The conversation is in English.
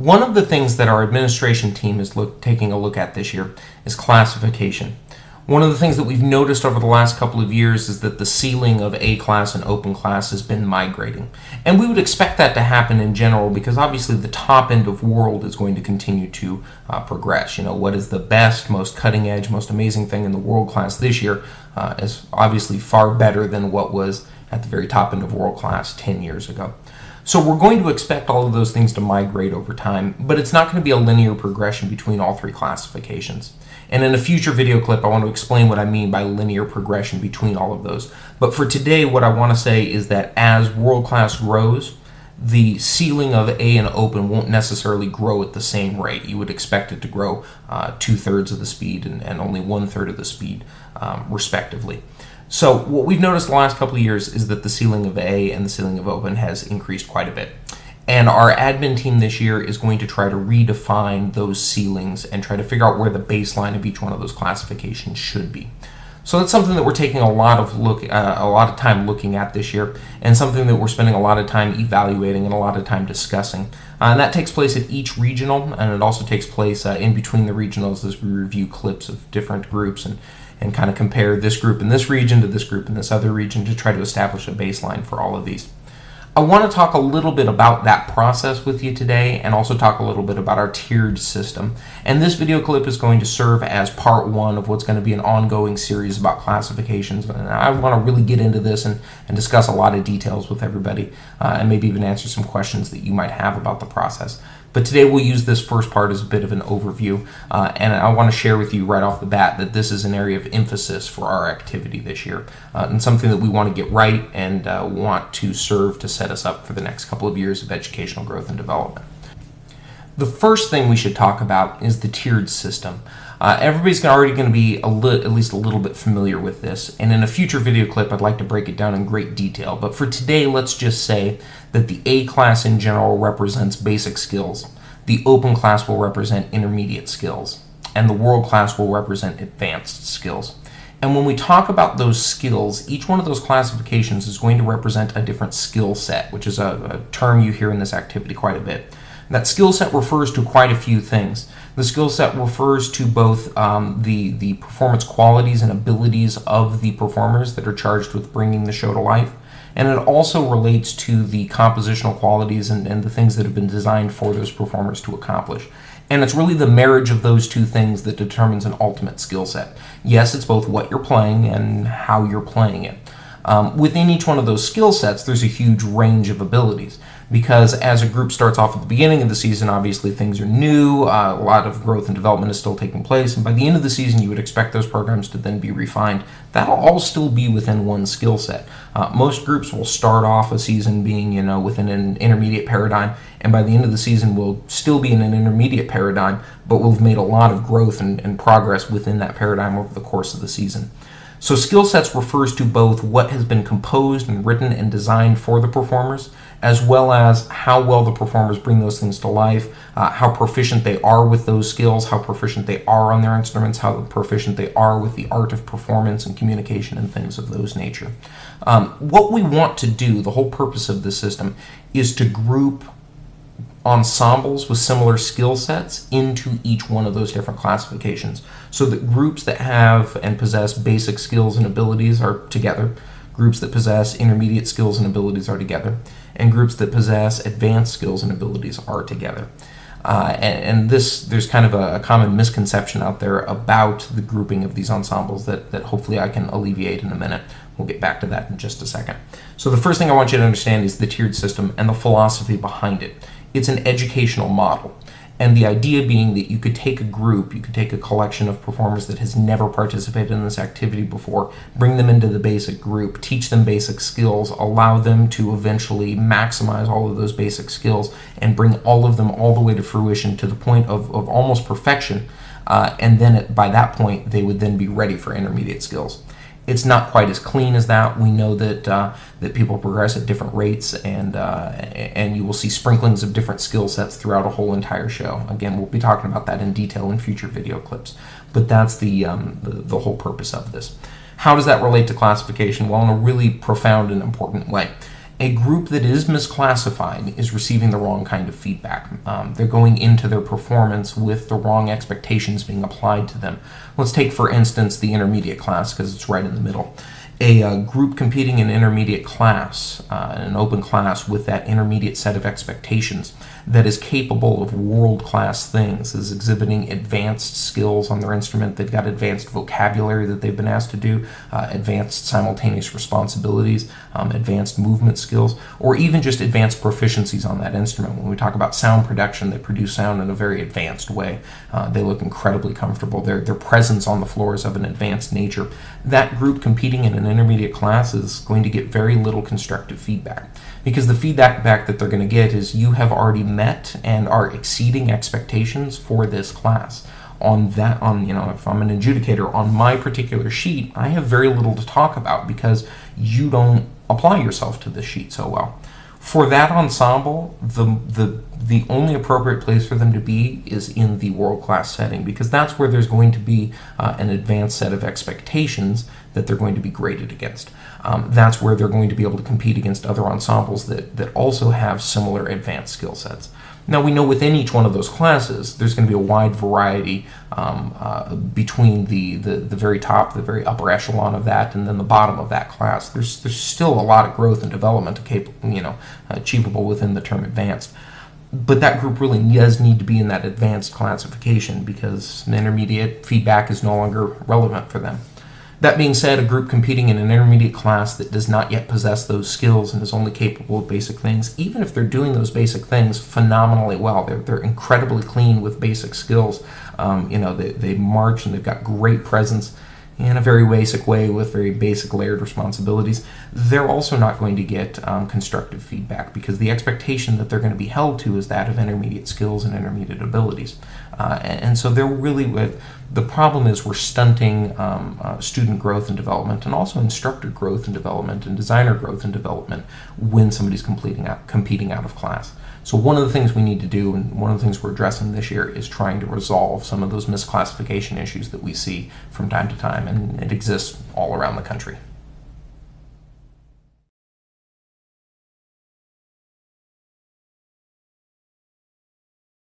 One of the things that our administration team is taking a look at this year is classification. One of the things that we've noticed over the last couple of years is that the ceiling of A class and open class has been migrating. And we would expect that to happen in general because obviously the top end of world is going to continue to progress. You know, what is the best, most cutting edge, most amazing thing in the world class this year is obviously far better than what was at the very top end of world class 10 years ago. So we're going to expect all of those things to migrate over time, but it's not going to be a linear progression between all three classifications. And in a future video clip, I want to explain what I mean by linear progression between all of those. But for today, what I want to say is that as world class grows, the ceiling of A and open won't necessarily grow at the same rate. You would expect it to grow 2/3 of the speed and only 1/3 of the speed, respectively. So what we've noticed the last couple of years is that the ceiling of A and the ceiling of open has increased quite a bit. And our admin team this year is going to try to redefine those ceilings and try to figure out where the baseline of each one of those classifications should be. So that's something that we're taking a lot of time looking at this year, and something that we're spending a lot of time evaluating and a lot of time discussing. And that takes place at each regional, and it also takes place in between the regionals as we review clips of different groups and kind of compare this group in this region to this group in this other region to try to establish a baseline for all of these. I want to talk a little bit about that process with you today and also talk a little bit about our tiered system. And this video clip is going to serve as part one of what's going to be an ongoing series about classifications. And I want to really get into this and discuss a lot of details with everybody and maybe even answer some questions that you might have about the process. But today we'll use this first part as a bit of an overview, and I want to share with you right off the bat that this is an area of emphasis for our activity this year, and something that we want to get right and want to serve to set us up for the next couple of years of educational growth and development. The first thing we should talk about is the tiered system. Everybody's already going to be at least a little bit familiar with this, and in a future video clip I'd like to break it down in great detail, but for today let's just say that the A class in general represents basic skills, the open class will represent intermediate skills, and the world class will represent advanced skills. And when we talk about those skills, each one of those classifications is going to represent a different skill set, which is a term you hear in this activity quite a bit. That skill set refers to quite a few things. The skill set refers to both the performance qualities and abilities of the performers that are charged with bringing the show to life, and it also relates to the compositional qualities and the things that have been designed for those performers to accomplish. And it's really the marriage of those two things that determines an ultimate skill set. Yes, it's both what you're playing and how you're playing it. Within each one of those skill sets, there's a huge range of abilities, because as a group starts off at the beginning of the season, obviously things are new, a lot of growth and development is still taking place, and by the end of the season you would expect those programs to then be refined. That'll all still be within one skill set. Most groups will start off a season being, within an intermediate paradigm, and by the end of the season we'll still be in an intermediate paradigm, but we'll have made a lot of growth and progress within that paradigm over the course of the season. So skill sets refers to both what has been composed and written and designed for the performers, as well as how well the performers bring those things to life, how proficient they are with those skills, how proficient they are on their instruments, how proficient they are with the art of performance and communication and things of those nature. What we want to do, the whole purpose of this system, is to group ensembles with similar skill sets into each one of those different classifications, so that groups that have and possess basic skills and abilities are together, groups that possess intermediate skills and abilities are together, and groups that possess advanced skills and abilities are together. There's kind of a common misconception out there about the grouping of these ensembles that hopefully I can alleviate in a minute. We'll get back to that in just a second. So the first thing I want you to understand is the tiered system and the philosophy behind it. It's an educational model, and the idea being that you could take a group, you could take a collection of performers that has never participated in this activity before, bring them into the basic group, teach them basic skills, allow them to eventually maximize all of those basic skills, and bring all of them all the way to fruition to the point of almost perfection, and then by that point they would then be ready for intermediate skills. It's not quite as clean as that. We know that that people progress at different rates, and you will see sprinklings of different skill sets throughout a whole entire show. Again, we'll be talking about that in detail in future video clips, but that's the whole purpose of this. How does that relate to classification? Well, in a really profound and important way. A group that is misclassified is receiving the wrong kind of feedback. They're going into their performance with the wrong expectations being applied to them. Let's take, for instance, the intermediate class, because it's right in the middle. A group competing in intermediate class, an open class with that intermediate set of expectations that is capable of world-class things, is exhibiting advanced skills on their instrument. They've got advanced vocabulary that they've been asked to do, advanced simultaneous responsibilities, advanced movement skills, or even just advanced proficiencies on that instrument. When we talk about sound production, they produce sound in a very advanced way. They look incredibly comfortable. Their presence on the floor is of an advanced nature. That group competing in an intermediate class is going to get very little constructive feedback, because the feedback that they're going to get is you have already met and are exceeding expectations for this class. If I'm an adjudicator on my particular sheet, I have very little to talk about because you don't apply yourself to this sheet so well. For that ensemble, the only appropriate place for them to be is in the world-class setting, because that's where there's going to be an advanced set of expectations that they're going to be graded against. That's where they're going to be able to compete against other ensembles that also have similar advanced skill sets. Now, we know within each one of those classes, there's going to be a wide variety between the very top, the very upper echelon of that, and then the bottom of that class. There's still a lot of growth and development achievable within the term advanced. But that group really does need to be in that advanced classification, because the intermediate feedback is no longer relevant for them. That being said, a group competing in an intermediate class that does not yet possess those skills and is only capable of basic things, even if they're doing those basic things phenomenally well, they're incredibly clean with basic skills. They march and they've got great presence in a very basic way with very basic layered responsibilities. They're also not going to get constructive feedback, because the expectation that they're going to be held to is that of intermediate skills and intermediate abilities. And so they're really, the problem is we're stunting student growth and development, and also instructor growth and development, and designer growth and development when somebody's competing out of class. So one of the things we need to do, and one of the things we're addressing this year, is trying to resolve some of those misclassification issues that we see from time to time, and it exists all around the country.